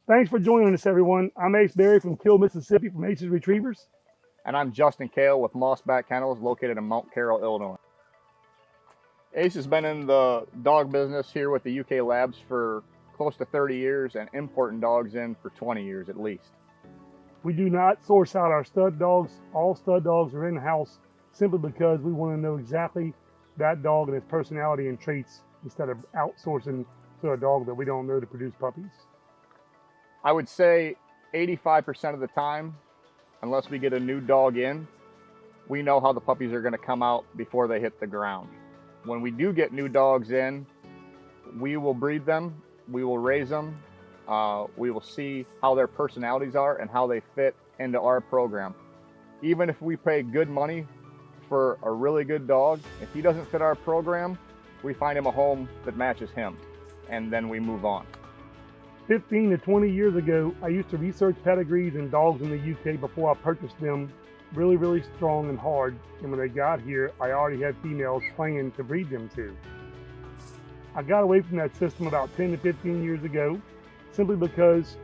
Thanks for joining us, everyone. I'm Ace Berry from Kill, Mississippi, from Ace's Retrievers. And I'm Justin Kale with Massbach Kennels located in Mount Carroll, Illinois. Ace has been in the dog business here with the UK Labs for close to 30 years and importing dogs in for 20 years at least. We do not source out our stud dogs. All stud dogs are in-house simply because we want to know exactly that dog and its personality and traits instead of outsourcing to a dog that we don't know to produce puppies. I would say 85% of the time, unless we get a new dog in, we know how the puppies are going to come out before they hit the ground. When we do get new dogs in, we will breed them, we will raise them, we will see how their personalities are and how they fit into our program. Even if we pay good money for a really good dog, if he doesn't fit our program, we find him a home that matches him, and then we move on. 15 to 20 years ago, I used to research pedigrees and dogs in the UK before I purchased them really strong and hard. And when they got here, I already had females planned to breed them to. I got away from that system about 10 to 15 years ago, simply because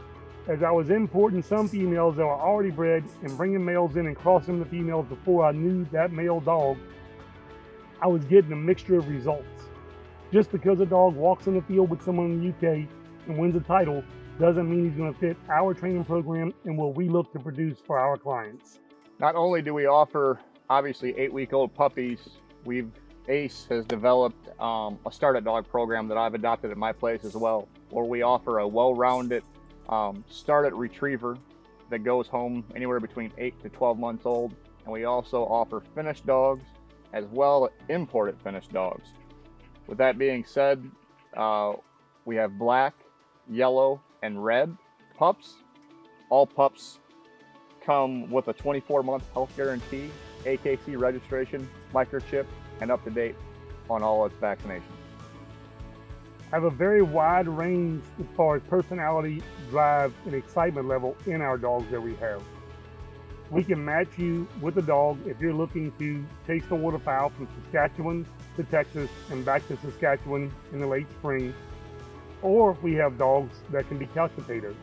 as I was importing some females that were already bred and bringing males in and crossing the females before I knew that male dog, I was getting a mixture of results. Just because a dog walks in the field with someone in the UK and wins a title doesn't mean he's going to fit our training program and what we look to produce for our clients. Not only do we offer obviously 8-week-old puppies, Ace has developed a startup dog program that I've adopted at my place as well, where we offer a well-rounded startup retriever that goes home anywhere between 8 to 12 months old, and we also offer finished dogs as well as imported finished dogs. With that being said, we have black, yellow, and red pups. All pups come with a 24-month health guarantee, AKC registration, microchip, and up to date on all its vaccinations. I have a very wide range as far as personality, drive, and excitement level in our dogs that we have. We can match you with a dog if you're looking to chase the waterfowl from Saskatchewan to Texas and back to Saskatchewan in the late spring, or we have dogs that can be couch potatoes.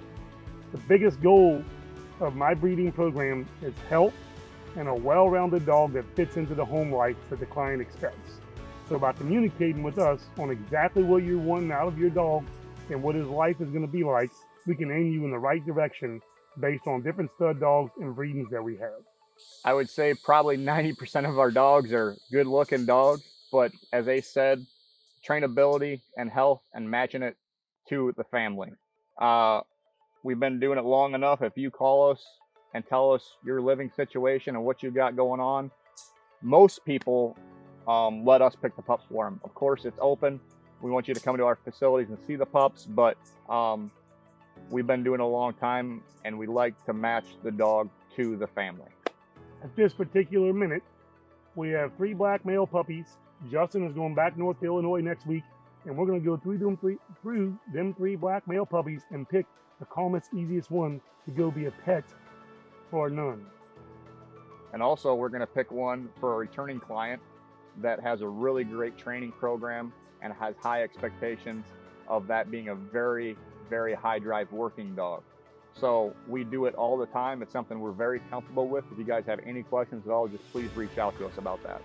The biggest goal of my breeding program is health and a well-rounded dog that fits into the home life that the client expects. So by communicating with us on exactly what you're wanting out of your dog and what his life is going to be like, we can aim you in the right direction based on different stud dogs and breedings that we have. I would say probably 90% of our dogs are good-looking dogs, but as Ace said, trainability and health and matching it to the family. We've been doing it long enough. If you call us and tell us your living situation and what you got going on, most people let us pick the pups for them. Of course, it's open. We want you to come to our facilities and see the pups, but we've been doing it a long time, and we like to match the dog to the family. At this particular minute, we have 3 black male puppies. Justin is going back north to Illinois next week, and we're going to go through them 3 black male puppies and pick the calmest, easiest one to go be a pet for none. And also, we're going to pick one for a returning client that has a really great training program and has high expectations of that being a very high drive working dog. So we do it all the time. It's something we're very comfortable with. If you guys have any questions at all, just please reach out to us about that.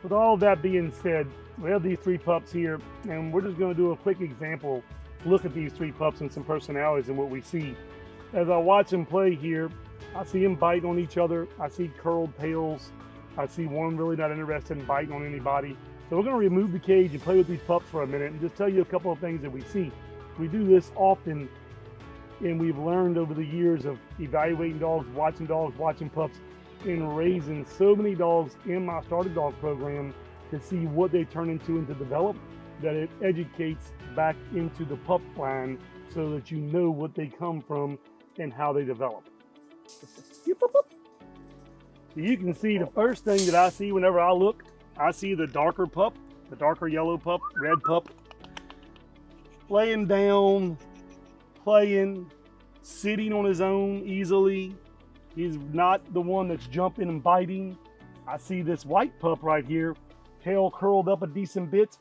With all that being said, we have these 3 pups here, and we're just going to do a quick example look at these 3 pups and some personalities and what we see. As I watch them play here, I see them bite on each other. I see curled tails. I see one really not interested in biting on anybody. So we're going to remove the cage and play with these pups for a minute and just tell you a couple of things that we see. We do this often, and we've learned over the years of evaluating dogs, watching pups, and raising so many dogs in my starter dog program to see what they turn into and to develop, that it educates back into the pup line so that you know what they come from and how they develop. You can see the first thing that I see whenever I look, I see the darker pup, the darker yellow pup, red pup, laying down, playing, sitting on his own easily. He's not the one that's jumping and biting. I see this white pup right here, tail curled up a decent bit.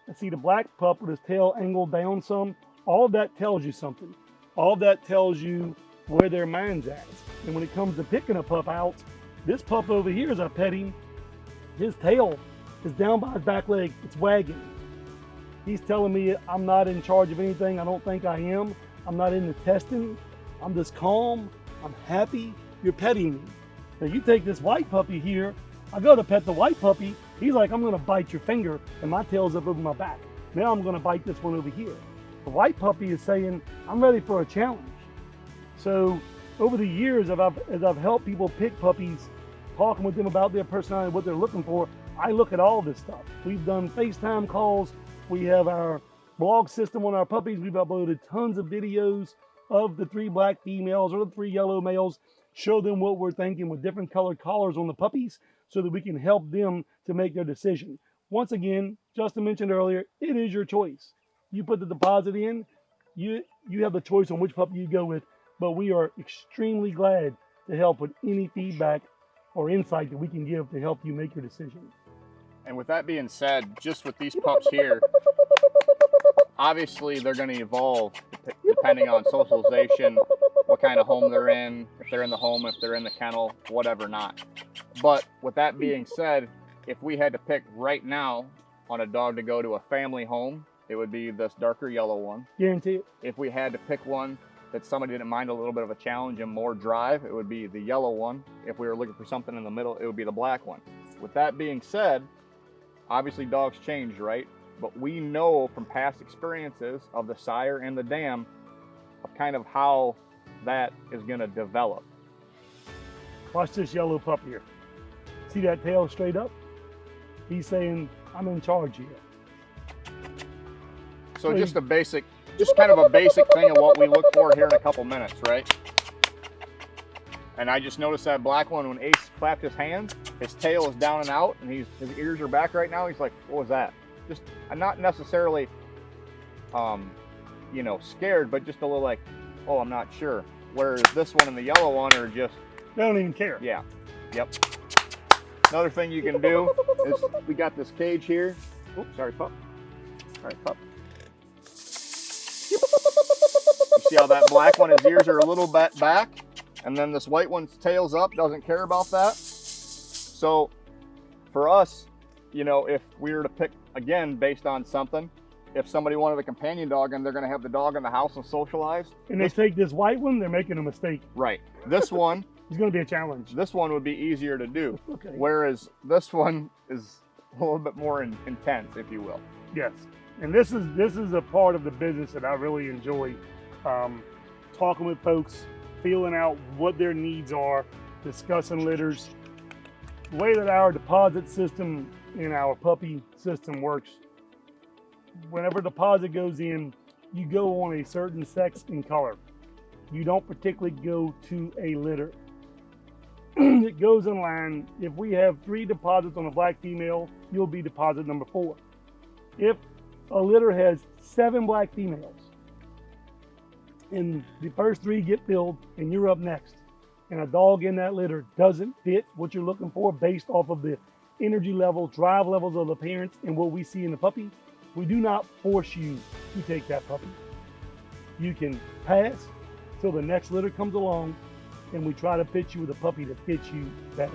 I see the black pup with his tail angled down some. All of that tells you something. All that tells you where their mind's at. And when it comes to picking a pup out, this pup over here, as I pet him, his tail is down by his back leg. It's wagging. He's telling me I'm not in charge of anything. I don't think I am. I'm not in the testing. I'm just calm. I'm happy. You're petting me. Now you take this white puppy here. I go to pet the white puppy. He's like, I'm gonna bite your finger, and my tail's up over my back. Now I'm gonna bite this one over here. The white puppy is saying, I'm ready for a challenge. So over the years, as I've helped people pick puppies, talking with them about their personality, what they're looking for, I look at all this stuff. We've done FaceTime calls. We have our blog system on our puppies. We've uploaded tons of videos of the 3 black females or the 3 yellow males, show them what we're thinking with different colored collars on the puppies so that we can help them to make their decision. Once again, Justin mentioned earlier, it is your choice. You put the deposit in, you have the choice on which puppy you go with, but we are extremely glad to help with any feedback or insight that we can give to help you make your decision. And with that being said, just with these pups here, obviously they're going to evolve depending on socialization, what kind of home they're in, if they're in the home, if they're in the kennel, whatever not. But with that being said, if we had to pick right now on a dog to go to a family home, it would be this darker yellow one. Guarantee it. If we had to pick one that somebody didn't mind a little bit of a challenge and more drive, it would be the yellow one. If we were looking for something in the middle, it would be the black one. With that being said, obviously dogs change, right? But we know from past experiences of the sire and the dam of kind of how that is going to develop. Watch this yellow pup here. See that tail straight up? He's saying, I'm in charge here. So just kind of a basic thing of what we look for here in a couple minutes, right? And I just noticed that black one, when Ace clapped his hands, his tail is down and out, and his ears are back right now. He's like, what was that? Just, I'm not necessarily, you know, scared, but just a little like, oh, I'm not sure. Whereas this one and the yellow one are just... They don't even care. Yeah, yep. Another thing you can do is, we got this cage here. Oops, sorry, pup. All right, pup. You see how that black one, his ears are a little bit back, and then this white one's tail's up, doesn't care about that. So for us, you know, if we were to pick, again, based on something, if somebody wanted a companion dog and they're going to have the dog in the house and socialize. And they take this white one, they're making a mistake. Right. This one. It's going to be a challenge. This one would be easier to do. Okay. Whereas this one is a little bit more intense, if you will. Yes. And this is a part of the business that I really enjoy. Talking with folks, feeling out what their needs are, discussing litters. The way that our deposit system in our puppy system works, whenever deposit goes in, you go on a certain sex and color. You don't particularly go to a litter. It goes in line. If we have 3 deposits on a black female, you'll be deposit number 4. If a litter has 7 black females and the first 3 get filled and you're up next, and a dog in that litter doesn't fit what you're looking for based off of the energy level, drive levels of the parents and what we see in the puppy, we do not force you to take that puppy. You can pass till the next litter comes along, and we try to fit you with a puppy that fits you better.